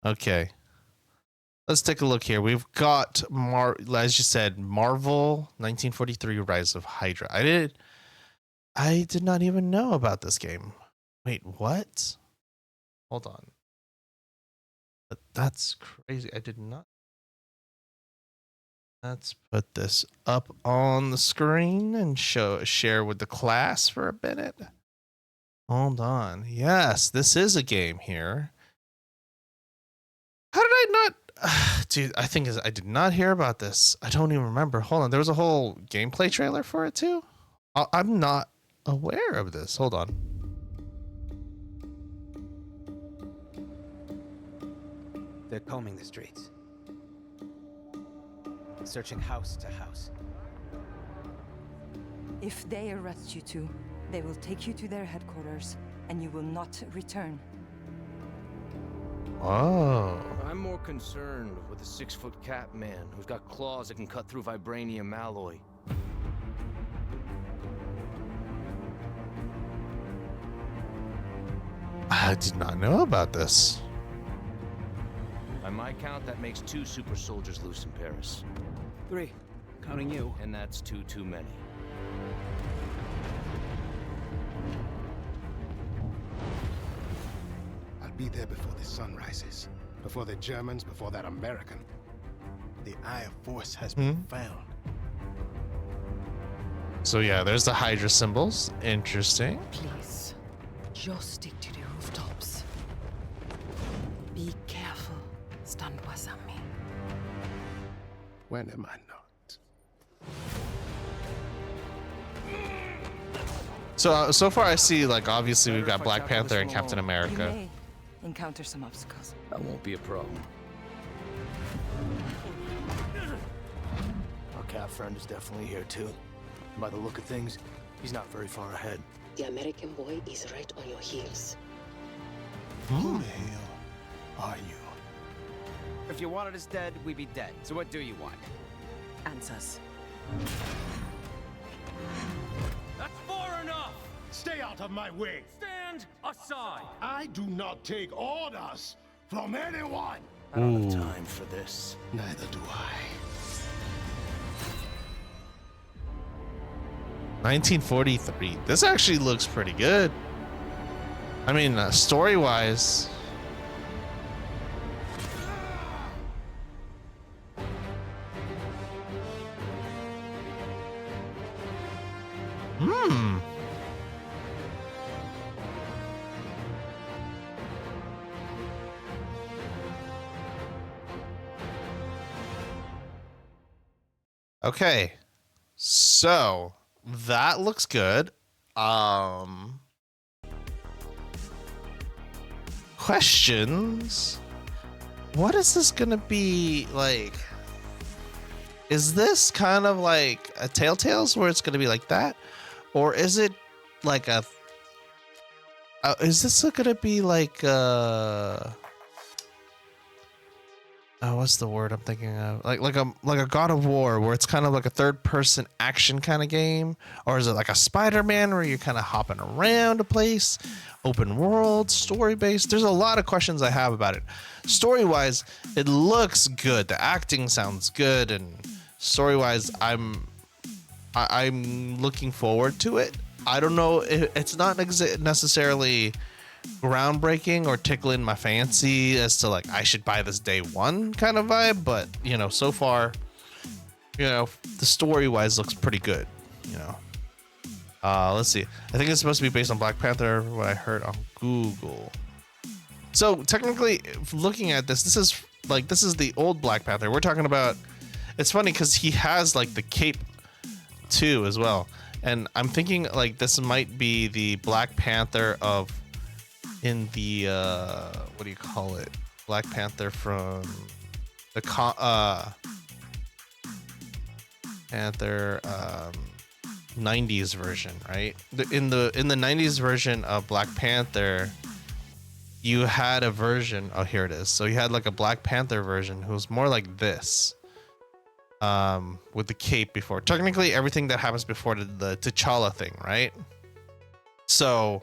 Okay. Let's take a look here. We've got as you said, Marvel 1943 Rise of Hydra. I did not even know about this game. Wait, what? Hold on. That's crazy. I did not. Let's put this up on the screen and share with the class for a minute. Hold on. Yes, this is a game here. How did I not? Dude, I think I did not hear about this. I don't even remember. Hold on. There was a whole gameplay trailer for it too. I'm not aware of this. Hold on. They're combing the streets, searching house to house. If they arrest you two, they will take you to their headquarters, and you will not return. Oh. I'm more concerned with the 6-foot cat man who's got claws that can cut through vibranium alloy. I did not know about this. By my count, that makes 2 super soldiers loose in Paris. 3, counting you. And that's 2 too many. I'll be there before the sun rises. Before the Germans, before that American. The Eye of Force has been found. So yeah, there's the Hydra symbols. Interesting. Please, just stick to the rooftops. Be careful, Stanwasami. When am I not? So far I see, like, obviously we've got Black Panther and Captain You America. may encounter some obstacles. That won't be a problem. Our cat friend is definitely here too. By the look of things, he's not very far ahead. The American boy is right on your heels. Who the hell are you? If you wanted us dead, we'd be dead. So what do you want? Answers. That's far enough! Stay out of my way! Stand aside! I do not take orders from anyone! I don't have time for this. Neither do I. 1943. This actually looks pretty good. I mean, story-wise. Okay. So, that looks good. Questions? What is this gonna be like? Is this kind of like a Telltales where it's gonna be like that? Or is it like a... is this gonna be like what's the word I'm thinking of? Like a God of War where it's kind of like a third-person action kind of game, or is it like a Spider-Man where you're kind of hopping around a place, open world, story-based? There's a lot of questions I have about it. Story-wise, it looks good. The acting sounds good, and story-wise, I'm looking forward to it. I don't know. It's not necessarily groundbreaking or tickling my fancy as to like I should buy this day one kind of vibe, but you know, so far, you know, the story wise looks pretty good, you know. Let's see. I think it's supposed to be based on Black Panther, what I heard on Google. So technically, looking at this is the old Black Panther. We're talking about. It's funny because he has like the cape too as well, and I'm thinking like this might be the Black Panther of. In the what do you call it? Black Panther from the Panther 90s version, right? In the 90s version of Black Panther, you had a version. Oh, here it is. So you had like a Black Panther version who was more like this, with the cape before. Technically, everything that happens before the T'Challa thing, right? So.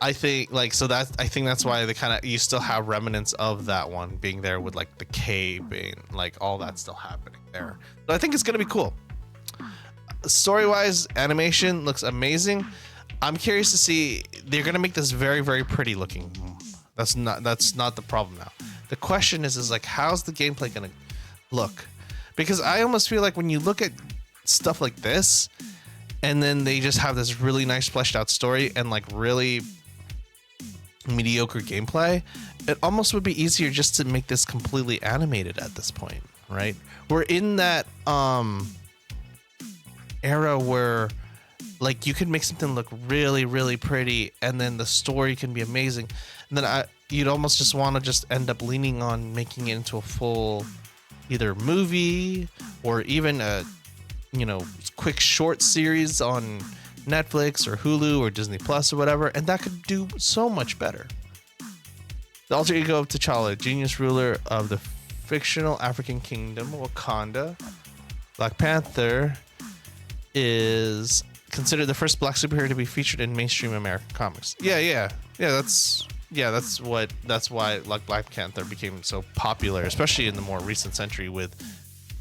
I think like so that I think that's why they kind of you still have remnants of that one being there with like the cave and like all that still happening there. So I think it's gonna be cool. Story wise, animation looks amazing. I'm curious to see they're gonna make this very, very pretty looking. That's not the problem now. The question is like how's the gameplay gonna look? Because I almost feel like when you look at stuff like this and then they just have this really nice fleshed out story and like really mediocre gameplay, it almost would be easier just to make this completely animated at this point, right? We're in that era where like you could make something look really, really pretty and then the story can be amazing, and then you'd almost just want to just end up leaning on making it into a full either movie or even a quick short series on Netflix or Hulu or Disney Plus or whatever, and that could do so much better. The alter ego of T'Challa, genius ruler of the fictional African kingdom Wakanda, Black Panther is considered the first black superhero to be featured in mainstream American comics. Yeah. That's why like Black Panther became so popular, especially in the more recent century with the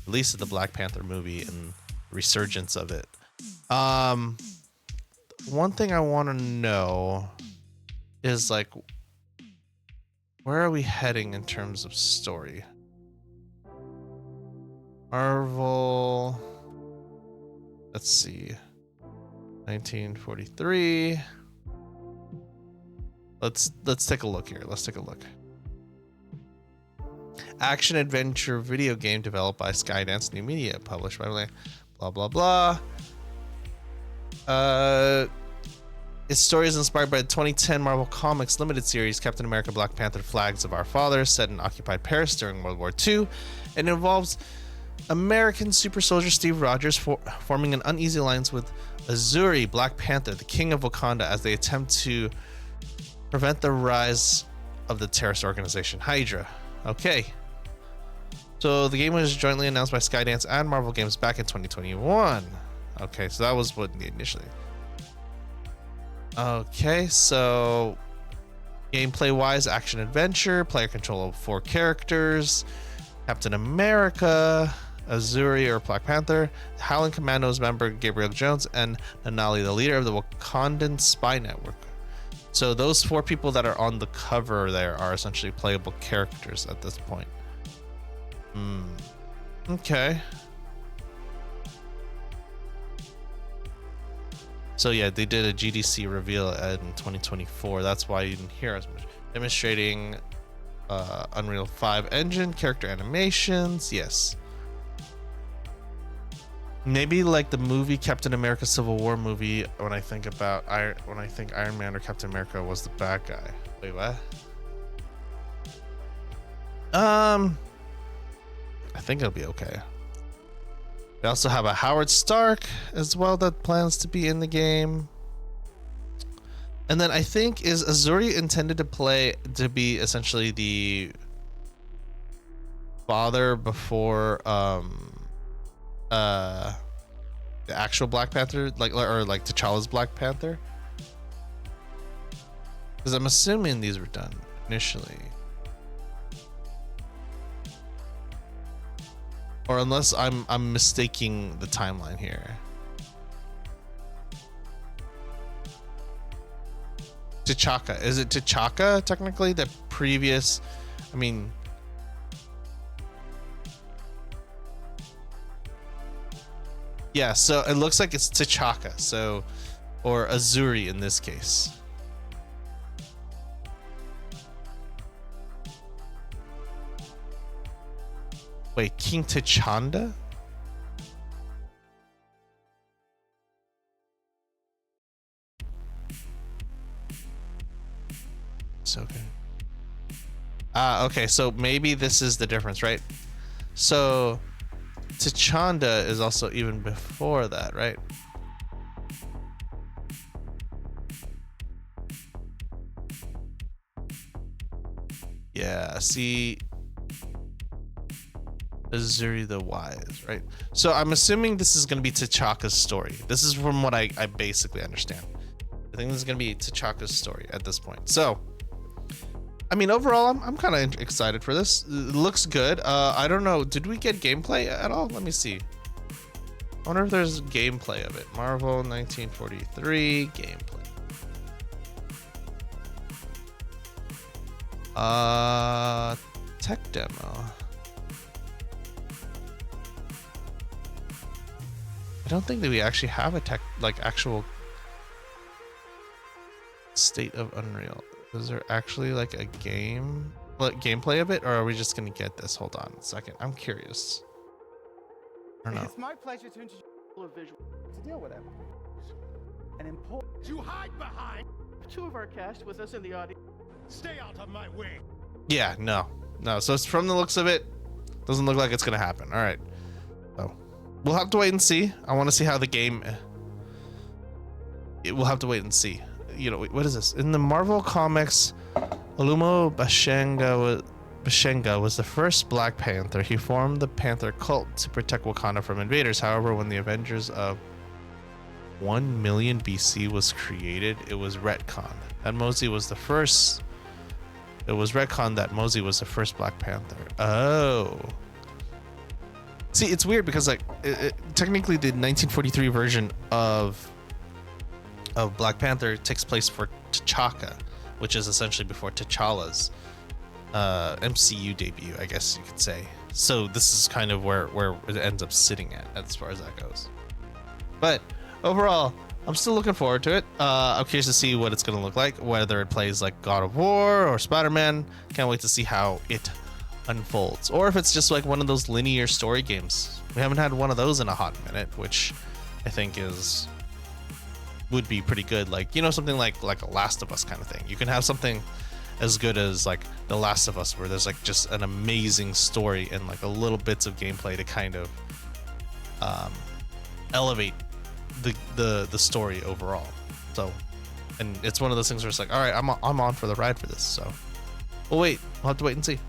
release of the Black Panther movie and resurgence of it. One thing I want to know is like, where are we heading in terms of story? Marvel. Let's see. 1943. Let's take a look here. Let's take a look. Action adventure video game developed by Skydance New Media, published by blah blah blah. Its story is inspired by the 2010 Marvel Comics limited series Captain America Black Panther Flags of Our Fathers, set in occupied Paris during World War II, and involves American super soldier Steve Rogers forming an uneasy alliance with Azuri, Black Panther, the king of Wakanda, as they attempt to prevent the rise of the terrorist organization Hydra. Okay. So the game was jointly announced by Skydance and Marvel Games back in 2021. Okay, so that was what initially. Okay, so gameplay wise, action adventure, player control of 4 characters, Captain America, Azuri or Black Panther, Howling Commandos member Gabriel Jones, and Nanali, the leader of the Wakandan spy network. So those 4 people that are on the cover there are essentially playable characters at this point. Okay. So yeah, they did a GDC reveal in 2024. That's why you didn't hear as much. Demonstrating Unreal 5 engine, character animations. Yes. Maybe like the movie Captain America Civil War movie, when I think Iron Man or Captain America was the bad guy. Wait, what? I think it'll be okay. We also have a Howard Stark as well that plans to be in the game. And then I think, is Azuri intended to be essentially the father before the actual Black Panther, like T'Challa's Black Panther? Because I'm assuming these were done initially. Or unless I'm mistaking the timeline here. T'Chaka. Is it T'Chaka technically? The previous, I mean, yeah, so it looks like it's T'Chaka, so, or Azuri in this case. Wait, King T'Chanda? So good. Okay, so maybe this is the difference, right? So T'Chanda is also even before that, right? Yeah, see, Azuri the Wise, right? So I'm assuming this is going to be T'Chaka's story. This is from what I basically understand. I think this is gonna be T'Chaka's story at this point. So, I mean, overall, I'm kind of excited for this. It looks good. I don't know. Did we get gameplay at all? Let me see. I wonder if there's gameplay of it. Marvel 1943 gameplay. Tech demo. I don't think that we actually have a actual State of Unreal. Is there actually like a gameplay of it, or are we just gonna get this? Hold on a second. I'm curious. I don't know. It's my pleasure to introduce a visual to deal with it. And important. You hide behind. 2 of our cast with us in the audience. Stay out of my way. Yeah, no. So it's from the looks of it, doesn't look like it's gonna happen. All right. So we'll have to wait and see. I want to see how the game. We'll have to wait and see. You know, what is this? In the Marvel comics, Olumo Bashenga was the first Black Panther. He formed the Panther cult to protect Wakanda from invaders. However, when the Avengers of 1 million BC was created, it was retconned that Mosey was the first. It was retconned that Mosey was the first Black Panther. Oh. See, it's weird because like technically the 1943 version of Black Panther takes place for T'Chaka, which is essentially before T'Challa's MCU debut, I guess you could say. So this is kind of where it ends up sitting at as far as that goes. But overall, I'm still looking forward to it. I'm curious to see what it's going to look like, whether it plays like God of War or Spider-Man. Can't wait to see how it unfolds, or if it's just like one of those linear story games. We haven't had one of those in a hot minute, which I think would be pretty good. Like, you know, something like a Last of Us kind of thing. You can have something as good as like The Last of Us, where there's like just an amazing story and like a little bits of gameplay to kind of elevate the story overall. So, and it's one of those things where it's like, all right, I'm on for the ride for this. So we'll have to wait and see.